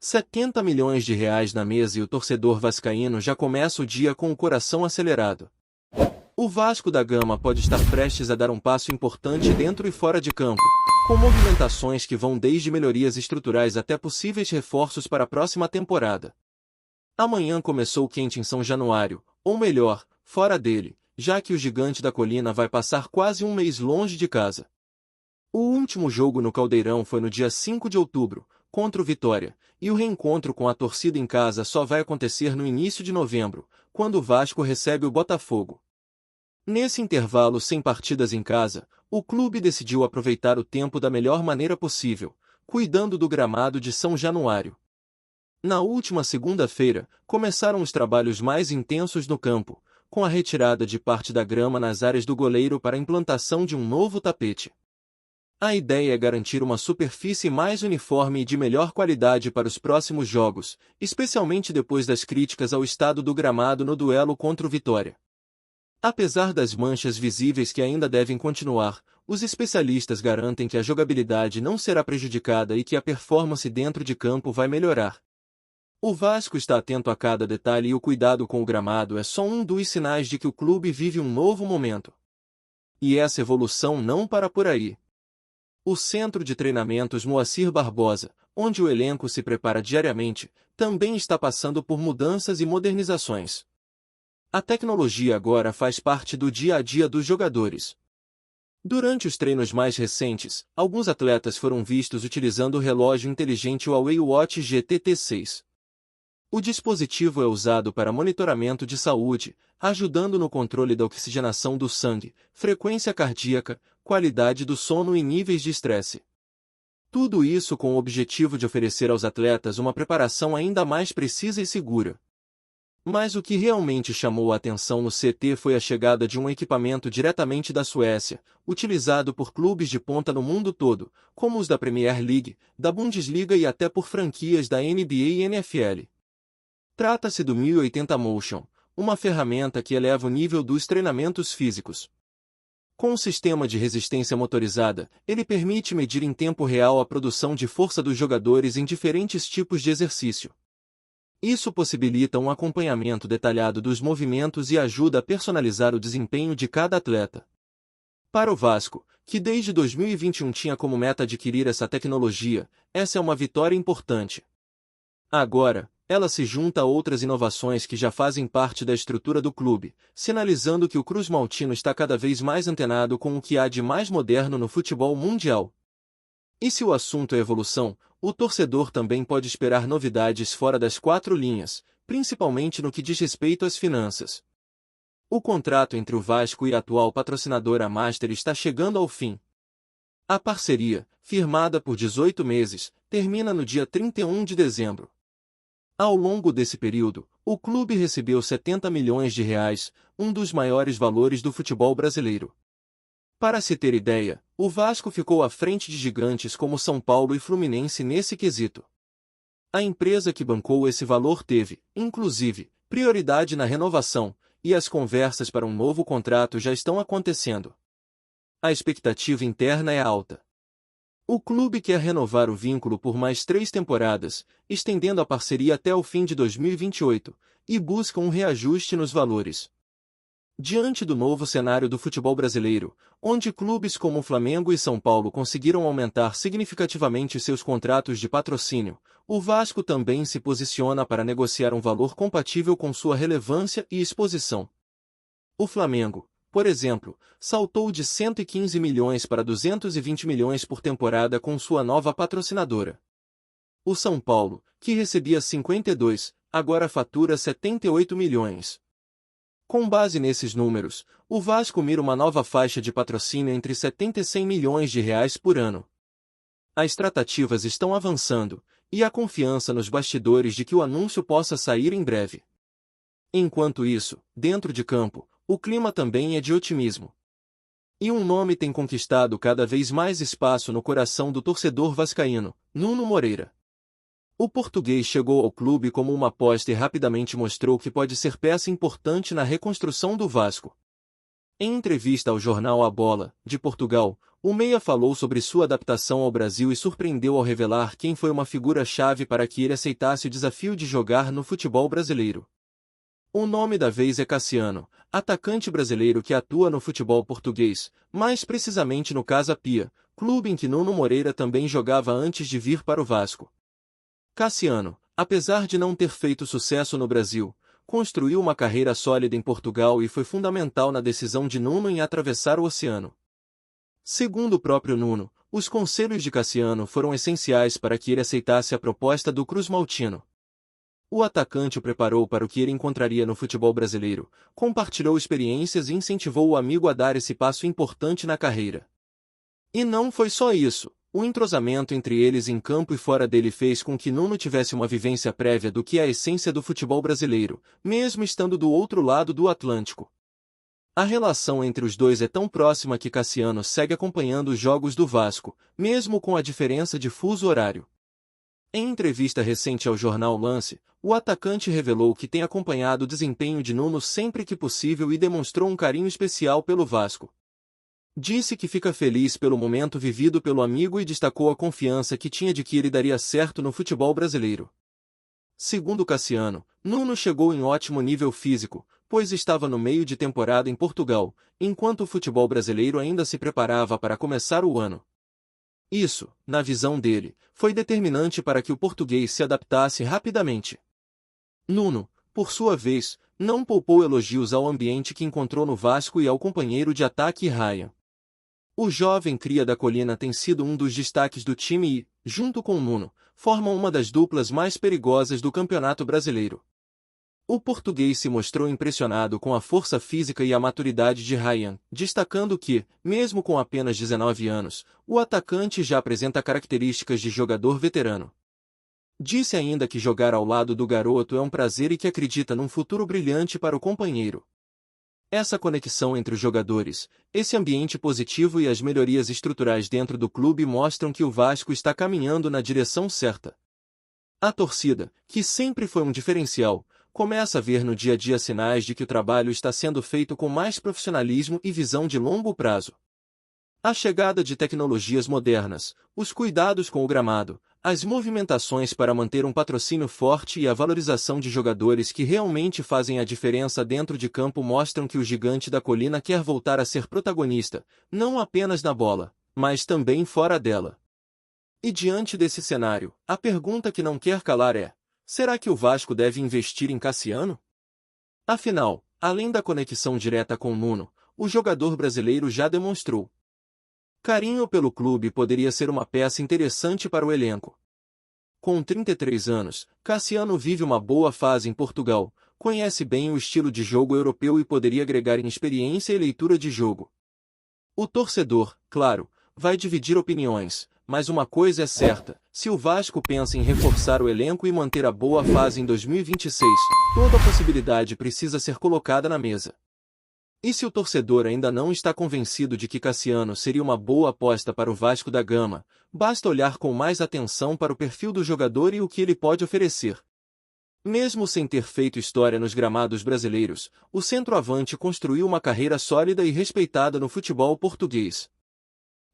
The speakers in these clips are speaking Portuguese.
R$ 70 milhões na mesa e o torcedor vascaíno já começa o dia com o coração acelerado. O Vasco da Gama pode estar prestes a dar um passo importante dentro e fora de campo, com movimentações que vão desde melhorias estruturais até possíveis reforços para a próxima temporada. Amanhã começou quente em São Januário, ou melhor, fora dele, já que o Gigante da Colina vai passar quase um mês longe de casa. O último jogo no Caldeirão foi no dia 5 de outubro, contra o Vitória, e o reencontro com a torcida em casa só vai acontecer no início de novembro, quando o Vasco recebe o Botafogo. Nesse intervalo sem partidas em casa, o clube decidiu aproveitar o tempo da melhor maneira possível, cuidando do gramado de São Januário. Na última segunda-feira, começaram os trabalhos mais intensos no campo, com a retirada de parte da grama nas áreas do goleiro para a implantação de um novo tapete. A ideia é garantir uma superfície mais uniforme e de melhor qualidade para os próximos jogos, especialmente depois das críticas ao estado do gramado no duelo contra o Vitória. Apesar das manchas visíveis que ainda devem continuar, os especialistas garantem que a jogabilidade não será prejudicada e que a performance dentro de campo vai melhorar. O Vasco está atento a cada detalhe e o cuidado com o gramado é só um dos sinais de que o clube vive um novo momento. E essa evolução não para por aí. O Centro de Treinamentos Moacir Barbosa, onde o elenco se prepara diariamente, também está passando por mudanças e modernizações. A tecnologia agora faz parte do dia a dia dos jogadores. Durante os treinos mais recentes, alguns atletas foram vistos utilizando o relógio inteligente Huawei Watch GT-T6. O dispositivo é usado para monitoramento de saúde, ajudando no controle da oxigenação do sangue, frequência cardíaca, qualidade do sono e níveis de estresse. Tudo isso com o objetivo de oferecer aos atletas uma preparação ainda mais precisa e segura. Mas o que realmente chamou a atenção no CT foi a chegada de um equipamento diretamente da Suécia, utilizado por clubes de ponta no mundo todo, como os da Premier League, da Bundesliga e até por franquias da NBA e NFL. Trata-se do 1080 Motion, uma ferramenta que eleva o nível dos treinamentos físicos. Com um sistema de resistência motorizada, ele permite medir em tempo real a produção de força dos jogadores em diferentes tipos de exercício. Isso possibilita um acompanhamento detalhado dos movimentos e ajuda a personalizar o desempenho de cada atleta. Para o Vasco, que desde 2021 tinha como meta adquirir essa tecnologia, essa é uma vitória importante. Agora, ela se junta a outras inovações que já fazem parte da estrutura do clube, sinalizando que o Cruz Maltino está cada vez mais antenado com o que há de mais moderno no futebol mundial. E se o assunto é evolução, o torcedor também pode esperar novidades fora das quatro linhas, principalmente no que diz respeito às finanças. O contrato entre o Vasco e a atual patrocinadora Master está chegando ao fim. A parceria, firmada por 18 meses, termina no dia 31 de dezembro. Ao longo desse período, o clube recebeu R$ 70 milhões, um dos maiores valores do futebol brasileiro. Para se ter ideia, o Vasco ficou à frente de gigantes como São Paulo e Fluminense nesse quesito. A empresa que bancou esse valor teve, inclusive, prioridade na renovação, e as conversas para um novo contrato já estão acontecendo. A expectativa interna é alta. O clube quer renovar o vínculo por mais 3 temporadas, estendendo a parceria até o fim de 2028, e busca um reajuste nos valores. Diante do novo cenário do futebol brasileiro, onde clubes como Flamengo e São Paulo conseguiram aumentar significativamente seus contratos de patrocínio, o Vasco também se posiciona para negociar um valor compatível com sua relevância e exposição. O Flamengo, por exemplo, saltou de 115 milhões para 220 milhões por temporada com sua nova patrocinadora. O São Paulo, que recebia 52, agora fatura 78 milhões. Com base nesses números, o Vasco mira uma nova faixa de patrocínio entre 70 e 100 milhões de reais por ano. As tratativas estão avançando, e há confiança nos bastidores de que o anúncio possa sair em breve. Enquanto isso, dentro de campo, o clima também é de otimismo. E um nome tem conquistado cada vez mais espaço no coração do torcedor vascaíno: Nuno Moreira. O português chegou ao clube como uma aposta e rapidamente mostrou que pode ser peça importante na reconstrução do Vasco. Em entrevista ao jornal A Bola, de Portugal, O meia falou sobre sua adaptação ao Brasil e surpreendeu ao revelar quem foi uma figura-chave para que ele aceitasse o desafio de jogar no futebol brasileiro. O nome da vez é Cassiano, atacante brasileiro que atua no futebol português, mais precisamente no Casa Pia, clube em que Nuno Moreira também jogava antes de vir para o Vasco. Cassiano, apesar de não ter feito sucesso no Brasil, construiu uma carreira sólida em Portugal e foi fundamental na decisão de Nuno em atravessar o oceano. Segundo o próprio Nuno, os conselhos de Cassiano foram essenciais para que ele aceitasse a proposta do Cruz-Maltino. O atacante o preparou para o que ele encontraria no futebol brasileiro, compartilhou experiências e incentivou o amigo a dar esse passo importante na carreira. E não foi só isso. O entrosamento entre eles em campo e fora dele fez com que Nuno tivesse uma vivência prévia do que é a essência do futebol brasileiro, mesmo estando do outro lado do Atlântico. A relação entre os dois é tão próxima que Cassiano segue acompanhando os jogos do Vasco, mesmo com a diferença de fuso horário. Em entrevista recente ao jornal Lance, o atacante revelou que tem acompanhado o desempenho de Nuno sempre que possível e demonstrou um carinho especial pelo Vasco. Disse que fica feliz pelo momento vivido pelo amigo e destacou a confiança que tinha de que ele daria certo no futebol brasileiro. Segundo Cassiano, Nuno chegou em ótimo nível físico, pois estava no meio de temporada em Portugal, enquanto o futebol brasileiro ainda se preparava para começar o ano. Isso, na visão dele, foi determinante para que o português se adaptasse rapidamente. Nuno, por sua vez, não poupou elogios ao ambiente que encontrou no Vasco e ao companheiro de ataque Ryan. O jovem cria da colina tem sido um dos destaques do time e, junto com Nuno, formam uma das duplas mais perigosas do Campeonato Brasileiro. O português se mostrou impressionado com a força física e a maturidade de Ryan, destacando que, mesmo com apenas 19 anos, o atacante já apresenta características de jogador veterano. Disse ainda que jogar ao lado do garoto é um prazer e que acredita num futuro brilhante para o companheiro. Essa conexão entre os jogadores, esse ambiente positivo e as melhorias estruturais dentro do clube mostram que o Vasco está caminhando na direção certa. A torcida, que sempre foi um diferencial, começa a ver no dia a dia sinais de que o trabalho está sendo feito com mais profissionalismo e visão de longo prazo. A chegada de tecnologias modernas, os cuidados com o gramado, as movimentações para manter um patrocínio forte e a valorização de jogadores que realmente fazem a diferença dentro de campo mostram que o gigante da colina quer voltar a ser protagonista, não apenas na bola, mas também fora dela. E diante desse cenário, a pergunta que não quer calar é: será que o Vasco deve investir em Cassiano? Afinal, além da conexão direta com Nuno, o jogador brasileiro já demonstrou carinho pelo clube poderia ser uma peça interessante para o elenco. Com 33 anos, Cassiano vive uma boa fase em Portugal, conhece bem o estilo de jogo europeu e poderia agregar em experiência e leitura de jogo. O torcedor, claro, vai dividir opiniões, mas uma coisa é certa: se o Vasco pensa em reforçar o elenco e manter a boa fase em 2026, toda a possibilidade precisa ser colocada na mesa. E se o torcedor ainda não está convencido de que Cassiano seria uma boa aposta para o Vasco da Gama, basta olhar com mais atenção para o perfil do jogador e o que ele pode oferecer. Mesmo sem ter feito história nos gramados brasileiros, o centroavante construiu uma carreira sólida e respeitada no futebol português.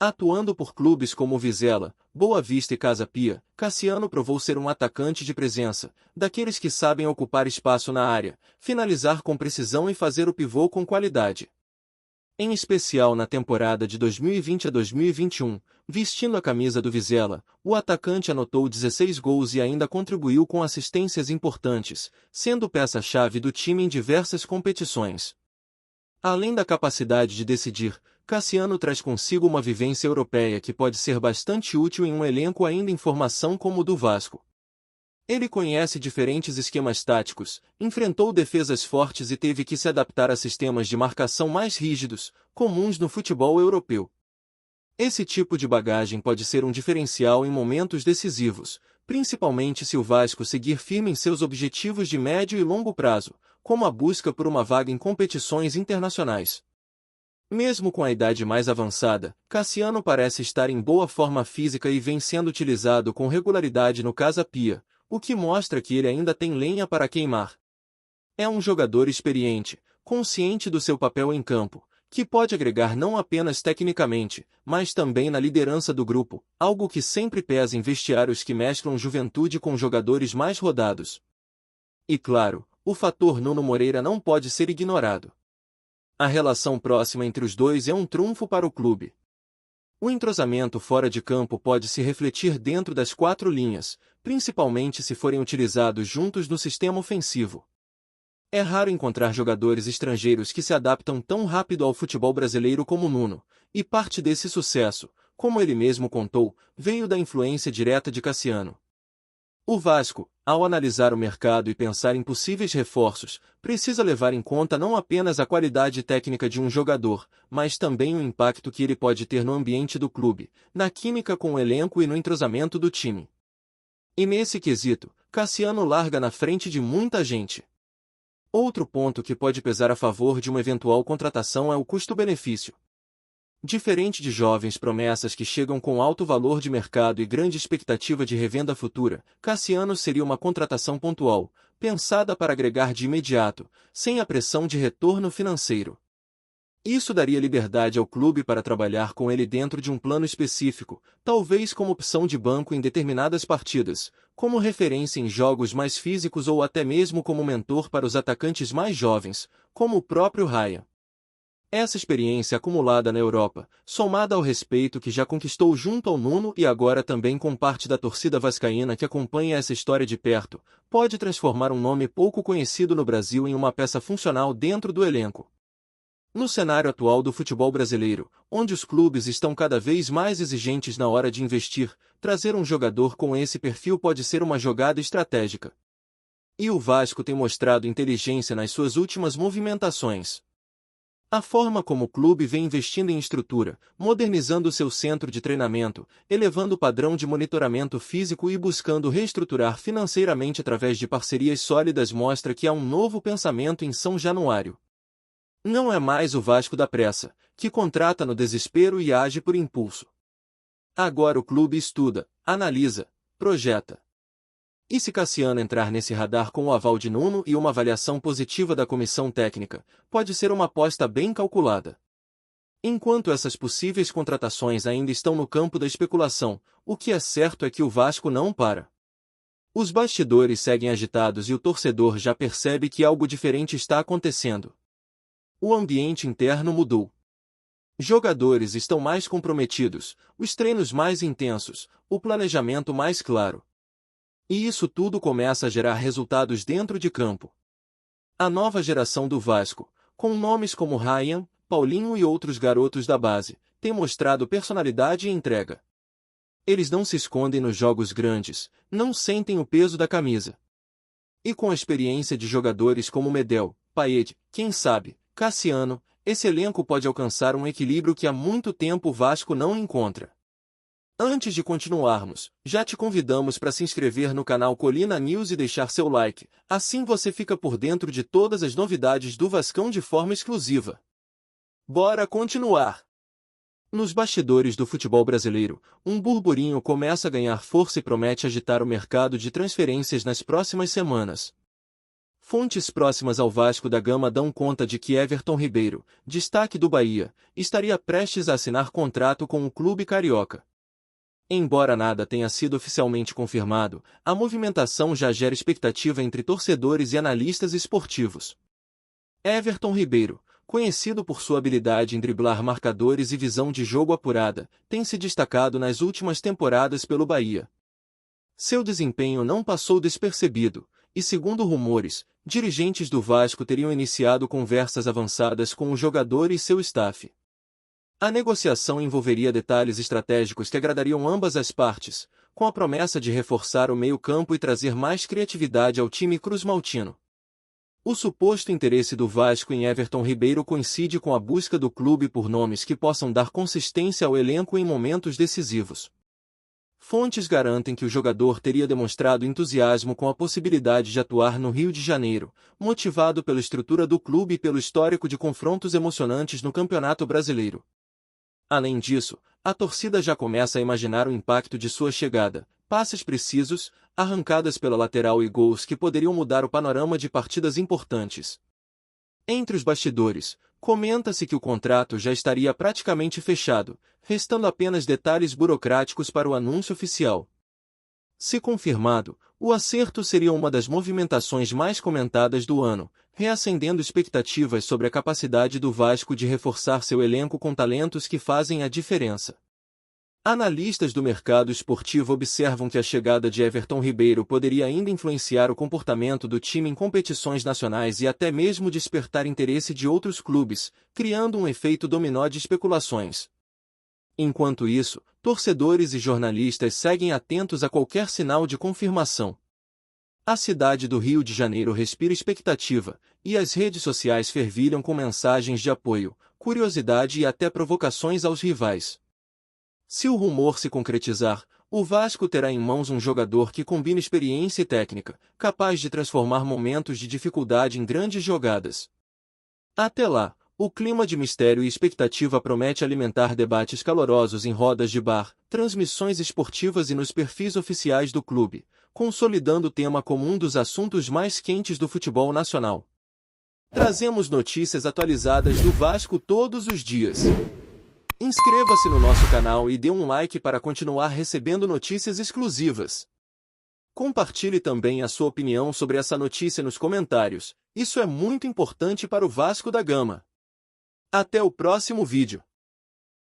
Atuando por clubes como Vizela, Boa Vista e Casa Pia, Cassiano provou ser um atacante de presença, daqueles que sabem ocupar espaço na área, finalizar com precisão e fazer o pivô com qualidade. Em especial na temporada de 2020 a 2021, vestindo a camisa do Vizela, o atacante anotou 16 gols e ainda contribuiu com assistências importantes, sendo peça-chave do time em diversas competições. Além da capacidade de decidir, Cassiano traz consigo uma vivência europeia que pode ser bastante útil em um elenco ainda em formação como o do Vasco. Ele conhece diferentes esquemas táticos, enfrentou defesas fortes e teve que se adaptar a sistemas de marcação mais rígidos, comuns no futebol europeu. Esse tipo de bagagem pode ser um diferencial em momentos decisivos, principalmente se o Vasco seguir firme em seus objetivos de médio e longo prazo, como a busca por uma vaga em competições internacionais. Mesmo com a idade mais avançada, Cassiano parece estar em boa forma física e vem sendo utilizado com regularidade no Casa Pia, o que mostra que ele ainda tem lenha para queimar. É um jogador experiente, consciente do seu papel em campo, que pode agregar não apenas tecnicamente, mas também na liderança do grupo, algo que sempre pesa em vestiários que mesclam juventude com jogadores mais rodados. E claro, o fator Nuno Moreira não pode ser ignorado. A relação próxima entre os dois é um trunfo para o clube. O entrosamento fora de campo pode se refletir dentro das quatro linhas, principalmente se forem utilizados juntos no sistema ofensivo. É raro encontrar jogadores estrangeiros que se adaptam tão rápido ao futebol brasileiro como Nuno, e parte desse sucesso, como ele mesmo contou, veio da influência direta de Cassiano. O Vasco, ao analisar o mercado e pensar em possíveis reforços, precisa levar em conta não apenas a qualidade técnica de um jogador, mas também o impacto que ele pode ter no ambiente do clube, na química com o elenco e no entrosamento do time. E nesse quesito, Cassiano larga na frente de muita gente. Outro ponto que pode pesar a favor de uma eventual contratação é o custo-benefício. Diferente de jovens promessas que chegam com alto valor de mercado e grande expectativa de revenda futura, Cassiano seria uma contratação pontual, pensada para agregar de imediato, sem a pressão de retorno financeiro. Isso daria liberdade ao clube para trabalhar com ele dentro de um plano específico, talvez como opção de banco em determinadas partidas, como referência em jogos mais físicos ou até mesmo como mentor para os atacantes mais jovens, como o próprio Raya. Essa experiência acumulada na Europa, somada ao respeito que já conquistou junto ao Nuno e agora também com parte da torcida vascaína que acompanha essa história de perto, pode transformar um nome pouco conhecido no Brasil em uma peça funcional dentro do elenco. No cenário atual do futebol brasileiro, onde os clubes estão cada vez mais exigentes na hora de investir, trazer um jogador com esse perfil pode ser uma jogada estratégica. E o Vasco tem mostrado inteligência nas suas últimas movimentações. A forma como o clube vem investindo em estrutura, modernizando seu centro de treinamento, elevando o padrão de monitoramento físico e buscando reestruturar financeiramente através de parcerias sólidas mostra que há um novo pensamento em São Januário. Não é mais o Vasco da pressa, que contrata no desespero e age por impulso. Agora o clube estuda, analisa, projeta. E se Cassiano entrar nesse radar com o aval de Nuno e uma avaliação positiva da comissão técnica, pode ser uma aposta bem calculada. Enquanto essas possíveis contratações ainda estão no campo da especulação, o que é certo é que o Vasco não para. Os bastidores seguem agitados e o torcedor já percebe que algo diferente está acontecendo. O ambiente interno mudou. Jogadores estão mais comprometidos, os treinos mais intensos, o planejamento mais claro. E isso tudo começa a gerar resultados dentro de campo. A nova geração do Vasco, com nomes como Ryan, Paulinho e outros garotos da base, tem mostrado personalidade e entrega. Eles não se escondem nos jogos grandes, não sentem o peso da camisa. E com a experiência de jogadores como Medel, Paed, quem sabe, Cassiano, esse elenco pode alcançar um equilíbrio que há muito tempo o Vasco não encontra. Antes de continuarmos, já te convidamos para se inscrever no canal Colina News e deixar seu like, assim você fica por dentro de todas as novidades do Vascão de forma exclusiva. Bora continuar! Nos bastidores do futebol brasileiro, um burburinho começa a ganhar força e promete agitar o mercado de transferências nas próximas semanas. Fontes próximas ao Vasco da Gama dão conta de que Everton Ribeiro, destaque do Bahia, estaria prestes a assinar contrato com o clube carioca. Embora nada tenha sido oficialmente confirmado, a movimentação já gera expectativa entre torcedores e analistas esportivos. Everton Ribeiro, conhecido por sua habilidade em driblar marcadores e visão de jogo apurada, tem se destacado nas últimas temporadas pelo Bahia. Seu desempenho não passou despercebido, e segundo rumores, dirigentes do Vasco teriam iniciado conversas avançadas com o jogador e seu staff. A negociação envolveria detalhes estratégicos que agradariam ambas as partes, com a promessa de reforçar o meio-campo e trazer mais criatividade ao time cruzmaltino. O suposto interesse do Vasco em Everton Ribeiro coincide com a busca do clube por nomes que possam dar consistência ao elenco em momentos decisivos. Fontes garantem que o jogador teria demonstrado entusiasmo com a possibilidade de atuar no Rio de Janeiro, motivado pela estrutura do clube e pelo histórico de confrontos emocionantes no Campeonato Brasileiro. Além disso, a torcida já começa a imaginar o impacto de sua chegada, passes precisos, arrancadas pela lateral e gols que poderiam mudar o panorama de partidas importantes. Entre os bastidores, Comenta-se que o contrato já estaria praticamente fechado, restando apenas detalhes burocráticos para o anúncio oficial. Se confirmado, o acerto seria uma das movimentações mais comentadas do ano, reacendendo expectativas sobre a capacidade do Vasco de reforçar seu elenco com talentos que fazem a diferença. Analistas do mercado esportivo observam que a chegada de Everton Ribeiro poderia ainda influenciar o comportamento do time em competições nacionais e até mesmo despertar interesse de outros clubes, criando um efeito dominó de especulações. Enquanto isso, torcedores e jornalistas seguem atentos a qualquer sinal de confirmação. A cidade do Rio de Janeiro respira expectativa, e as redes sociais fervilham com mensagens de apoio, curiosidade e até provocações aos rivais. Se o rumor se concretizar, o Vasco terá em mãos um jogador que combina experiência e técnica, capaz de transformar momentos de dificuldade em grandes jogadas. Até lá, o clima de mistério e expectativa promete alimentar debates calorosos em rodas de bar, transmissões esportivas e nos perfis oficiais do clube, consolidando o tema como um dos assuntos mais quentes do futebol nacional. Trazemos notícias atualizadas do Vasco todos os dias. Inscreva-se no nosso canal e dê um like para continuar recebendo notícias exclusivas. Compartilhe também a sua opinião sobre essa notícia nos comentários, isso é muito importante para o Vasco da Gama. Até o próximo vídeo.